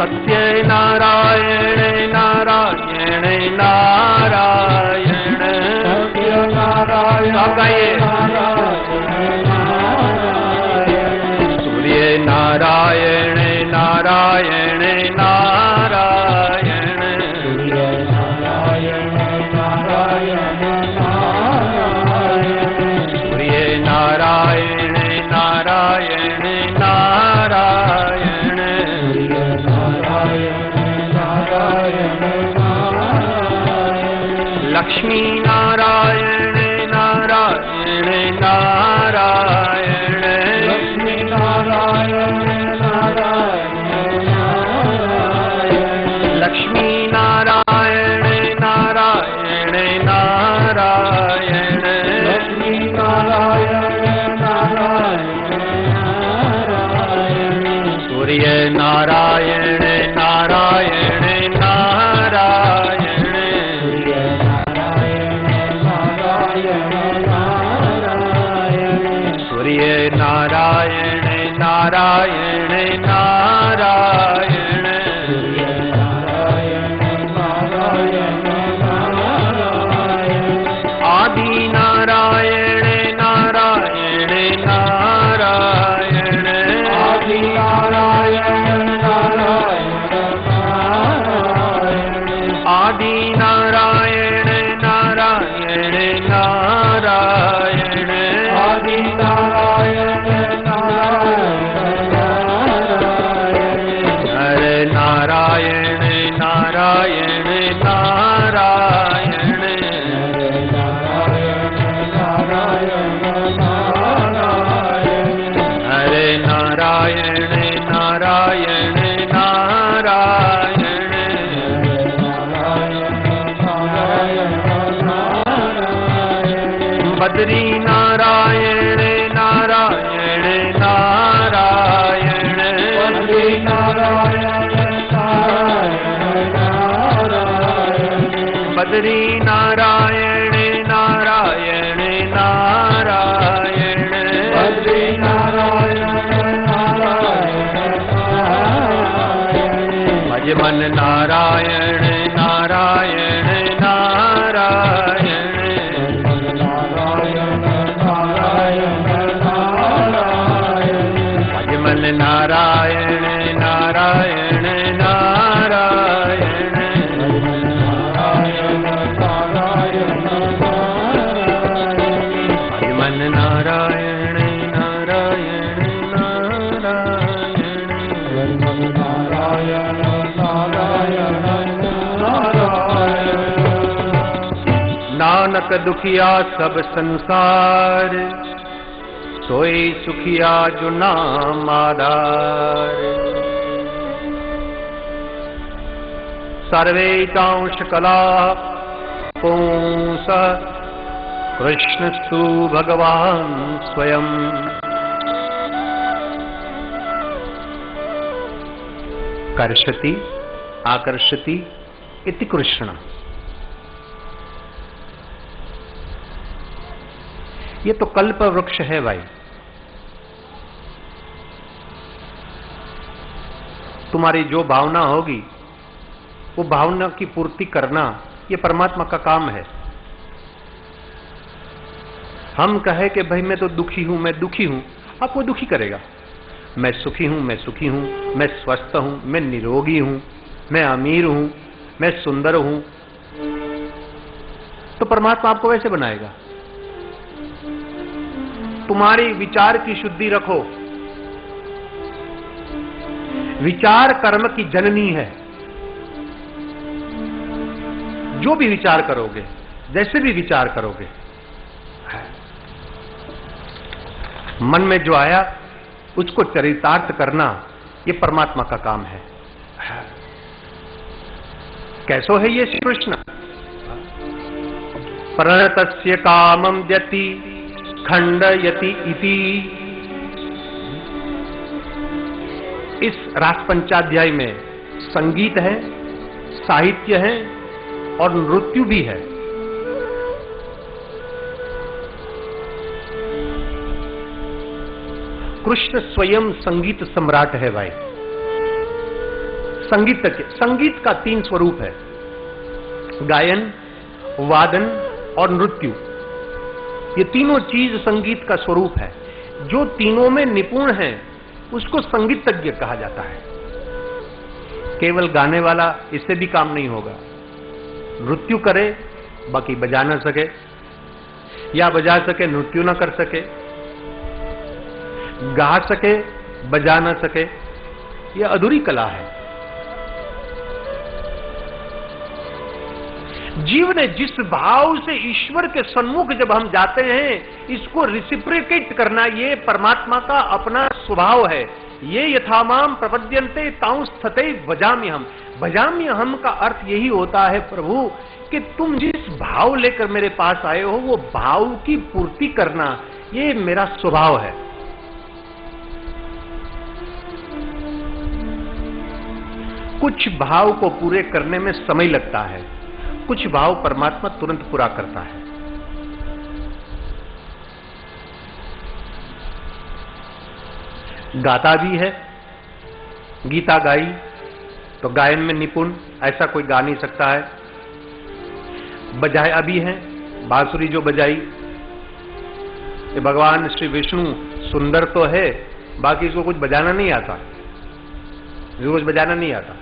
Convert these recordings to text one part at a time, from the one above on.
सत्य नारायण नारायण नारायण सत्य नारायण नारायण सूर्य नारायण नारायण नारायण सूर्य नारायण नारायण नारायण सूर्य नारायण नारायण नारायण सूर्य नारायण नारायण नारायण लक्ष्मी नारायण नारायण नारायण लक्ष्मी नारायण नारायण नारायण लक्ष्मी नारायण नारायण नारायण लक्ष्मी नारायण नारायण नारायण सूर्य नारायण नारायण नारायण सूर्य नारायण नारायण नारायण सूर्य नारायण नारायण नारायण सूर्य नारायण नारायण नारायण आदि नारायण नारायण नारायण आदि नारायण नारायण नारायण आदि नारायण नारायण नारायण आदि नारायण नारायण नारायण नर नारायण नारायण नारायण नारायण नारायण नारायण हरे नारायण नारायण नारायण बद्री नारायण नारायण नारायण बद्री नारायण नारायण नारायण बद्री नारायण नारायण नारायण बद्री नारायण नारायण नारायण भजमन नारायण नारायण नारायण नारायण नारायण नारायण भजमन नारायण नारायण नारायण नारायण नारायण भजमन नारायण नारायण नारायण नारायण नारायण नारायण नानक दुखिया सब संसार सोई सुखिया जो नाम आधार सर्वेतांश कला पुंस कृष्णस्तु भगवान स्वयं कर्षति आकर्षति इति कृष्ण। ये तो कल्प वृक्ष है भाई। तुम्हारी जो भावना होगी वो भावना की पूर्ति करना ये परमात्मा का काम है। हम कहे कि भाई मैं तो दुखी हूं, मैं दुखी हूं, आपको दुखी करेगा। मैं सुखी हूं, मैं सुखी हूं, मैं स्वस्थ हूं, मैं निरोगी हूं, मैं अमीर हूं, मैं सुंदर हूं, तो परमात्मा आपको वैसे बनाएगा। तुम्हारी विचार की शुद्धि रखो। विचार कर्म की जननी है। जो भी विचार करोगे, जैसे भी विचार करोगे, मन में जो आया उसको चरितार्थ करना ये परमात्मा का काम है। कैसो है ये श्री कृष्ण? प्रणतस्य कामं यति खंडयति इति। इस रास पंचाध्याय में संगीत है, साहित्य है और नृत्य भी है। कृष्ण स्वयं संगीत सम्राट है भाई। संगीतज्ञ। संगीत का 3 स्वरूप है, गायन, वादन और नृत्य। ये तीनों चीज संगीत का स्वरूप है। जो तीनों में निपुण है उसको संगीतज्ञ कहा जाता है। केवल गाने वाला इससे भी काम नहीं होगा। नृत्य करे बाकी बजा ना सके, या बजा सके नृत्य ना कर सके, गा सके बजा ना सके, यह अधूरी कला है। जीव ने जिस भाव से ईश्वर के सन्मुख जब हम जाते हैं, इसको रिसिप्रिकेट करना, ये परमात्मा का अपना स्वभाव है। ये यथामाम प्रपद्यन्ते ताउ स्थिते भजाम्यहम्। भजाम्यहम् का अर्थ यही होता है प्रभु कि तुम जिस भाव लेकर मेरे पास आए हो वो भाव की पूर्ति करना, ये मेरा स्वभाव है। कुछ भाव को पूरे करने में समय लगता है, कुछ भाव परमात्मा तुरंत पूरा करता है। गाता भी है, गीता गाई तो गायन में निपुण, ऐसा कोई गा नहीं सकता है। बजाया भी है, बांसुरी जो बजाई, ये भगवान श्री विष्णु सुंदर तो है, बाकी इसको कुछ बजाना नहीं आता, इसको कुछ बजाना नहीं आता।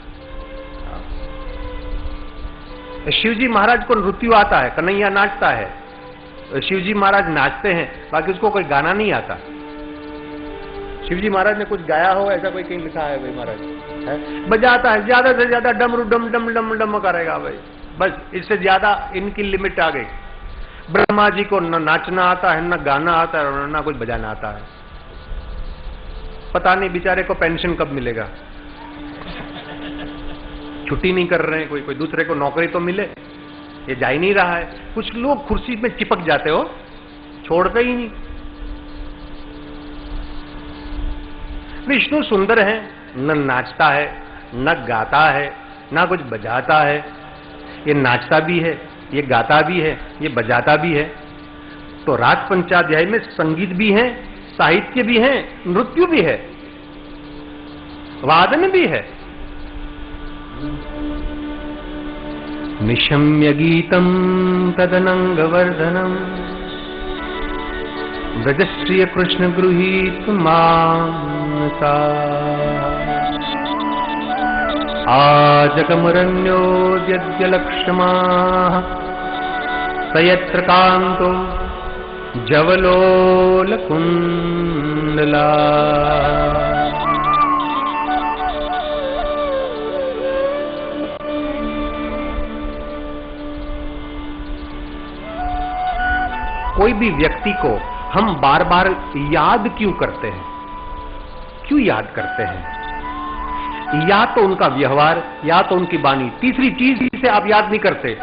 शिवजी महाराज को नृत्य आता है, कन्हैया नाचता है, शिवजी महाराज नाचते हैं, बाकी उसको कोई गाना नहीं आता। शिवजी महाराज ने कुछ गाया हो ऐसा कोई कहीं लिखा है भाई महाराज है? बजाता है, ज्यादा से ज्यादा डमरू डम डम डम डम करेगा भाई, बस इससे ज्यादा इनकी लिमिट आ गई। ब्रह्मा जी को न नाचना आता है, न गाना आता है, न कुछ बजाना आता है। पता नहीं बेचारे को पेंशन कब मिलेगा, छुट्टी नहीं कर रहे हैं, कोई दूसरे को नौकरी तो मिले, ये जा ही नहीं रहा है। कुछ लोग कुर्सी में चिपक जाते हो, छोड़ते ही नहीं। विष्णु सुंदर है, न नाचता है, न गाता है, न कुछ बजाता है। ये नाचता भी है, ये गाता भी है, ये बजाता भी है। तो राग पंचाध्याय में संगीत भी है, साहित्य भी है, नृत्य भी है, वादन भी है। निशम्य गीतम तदनंगवर्धनम ब्रजश्रिय कृष्ण गृहीत मानसा आजगमरण्योद्यद्य लक्ष्माः सयत्र कान्तो जवलोलकुण्डला। कोई भी व्यक्ति को हम बार बार याद क्यों करते हैं? क्यों याद करते हैं? या तो उनका व्यवहार, या तो उनकी वाणी, तीसरी चीज से आप याद नहीं करते।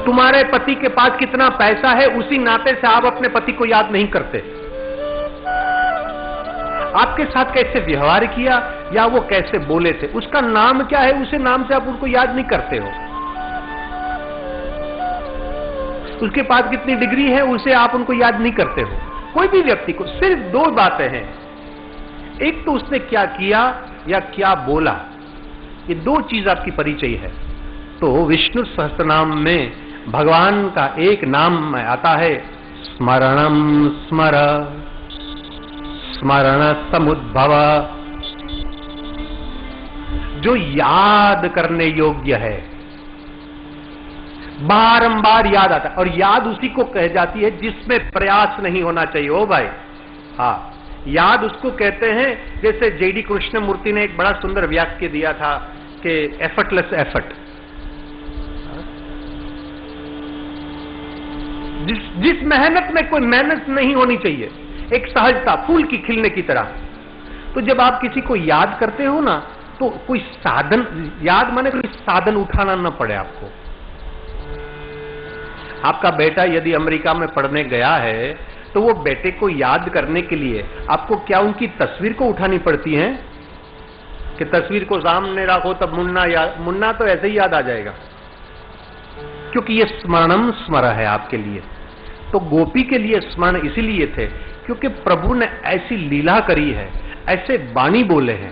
तुम्हारे पति के पास कितना पैसा है, उसी नाते से आप अपने पति को याद नहीं करते। आपके साथ कैसे व्यवहार किया या वो कैसे बोले थे, उसका नाम क्या है, उसे नाम से आप उनको याद नहीं करते हो। उसके पास कितनी डिग्री है, उसे आप उनको याद नहीं करते हो। कोई भी व्यक्ति को सिर्फ 2 बातें हैं, एक तो उसने क्या किया या क्या बोला, ये 2 चीज आपकी परिचय है। तो विष्णु सहस्त्रनाम में भगवान का एक नाम आता है स्मरणम स्मर, स्मरण समुद्भव, जो याद करने योग्य है, बारंबार याद आता है। और याद उसी को कह जाती है जिसमें प्रयास नहीं होना चाहिए। ओ भाई, हाँ, याद उसको कहते हैं, जैसे जेडी कृष्णमूर्ति ने एक बड़ा सुंदर वाक्य दिया था कि एफर्टलेस एफर्ट। जिस मेहनत में कोई मेहनत नहीं होनी चाहिए, एक सहजता, फूल की खिलने की तरह। तो जब आप किसी को याद करते हो ना, तो कोई साधन, याद माने कोई साधन उठाना ना पड़े आपको। आपका बेटा यदि अमेरिका में पढ़ने गया है, तो वो बेटे को याद करने के लिए आपको क्या उनकी तस्वीर को उठानी पड़ती है कि तस्वीर को सामने रखो तब मुन्ना तो ऐसे ही याद आ जाएगा, क्योंकि ये स्मरणम स्मर है आपके लिए। तो गोपी के लिए स्मरण इसीलिए थे क्योंकि प्रभु ने ऐसी लीला करी है, ऐसे वाणी बोले हैं।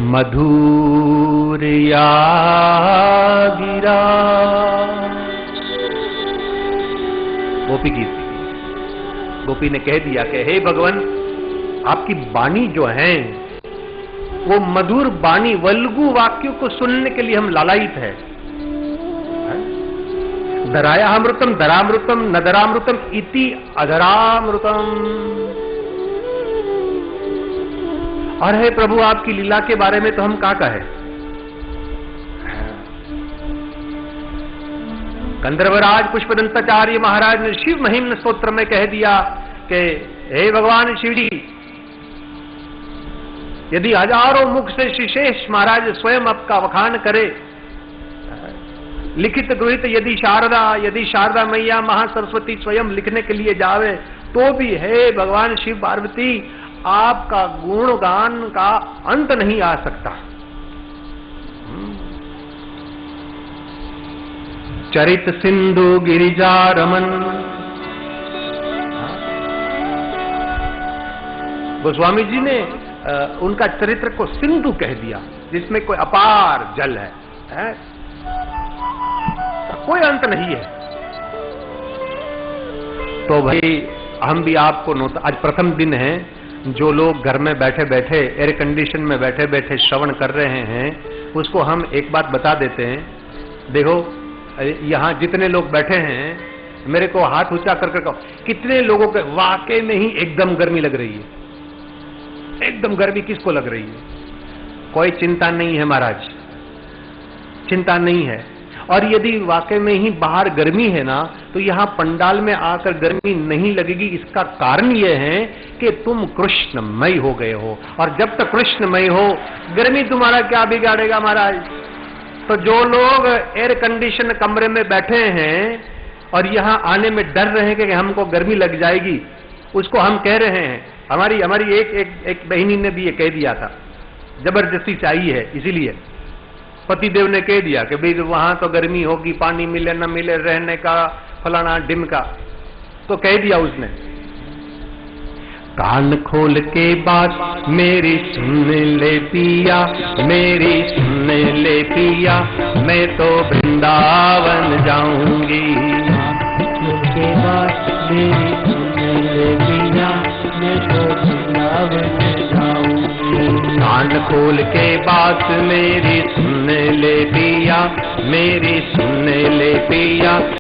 मधुर या गिरा, गोपी गीत। गोपी ने कह दिया कि हे भगवान, आपकी वाणी जो है वो मधुर वाणी, वल्गु वाक्यों को सुनने के लिए हम लालायित है। दरायामृतम दरामृतम नदरामृतम इति अधरामृतम। और हे प्रभु, आपकी लीला के बारे में तो हम क्या कहें। गंधर्वराज पुष्पदंताचार्य महाराज ने शिव महिम्न स्तोत्र में कह दिया कि हे भगवान शिव जी, यदि हजारों मुख से श्रीशेष महाराज स्वयं आपका वखान करे, लिखित गृहित यदि शारदा मैया महासरस्वती स्वयं लिखने के लिए जावे, तो भी हे भगवान शिव पार्वती, आपका गुणगान का अंत नहीं आ सकता। चरित सिंधु गिरिजा रमन। गोस्वामी जी ने उनका चरित्र को सिंधु कह दिया, जिसमें कोई अपार जल है? कोई अंत नहीं है। तो भाई हम भी आपको आज प्रथम दिन है, जो लोग घर में बैठे बैठे एयर कंडीशन में बैठे बैठे श्रवण कर रहे हैं, उसको हम एक बात बता देते हैं। देखो, यहाँ जितने लोग बैठे हैं, मेरे को हाथ ऊंचा कर कहो, कितने लोगों के वाकई में ही एकदम गर्मी लग रही है? एकदम गर्मी किसको लग रही है? कोई चिंता नहीं है महाराज, चिंता नहीं है। और यदि वाकई में ही बाहर गर्मी है ना, तो यहाँ पंडाल में आकर गर्मी नहीं लगेगी। इसका कारण यह है कि तुम कृष्णमय हो गए हो, और जब तक कृष्णमय हो, गर्मी तुम्हारा क्या बिगाड़ेगा महाराज। तो जो लोग एयर कंडीशन कमरे में बैठे हैं और यहाँ आने में डर रहे हैं कि हमको गर्मी लग जाएगी, उसको हम कह रहे हैं। हमारी एक बहनी ने भी ये कह दिया था, जबरदस्ती चाहिए है, इसीलिए पतिदेव ने कह दिया कि भाई वहां तो गर्मी होगी, पानी मिले न मिले, रहने का फलाना ढिमका, तो कह दिया उसने। कान खोल के बात मेरी सुन ले पिया, मेरी सुन ले पिया, मैं तो वृंदावन जाऊंगी। के बात मेरी सुन ले पिया, मैं तो वृंदावन जाऊंगी। कान खोल के बात मेरी सुन ले पिया, मेरी सुन ले पिया,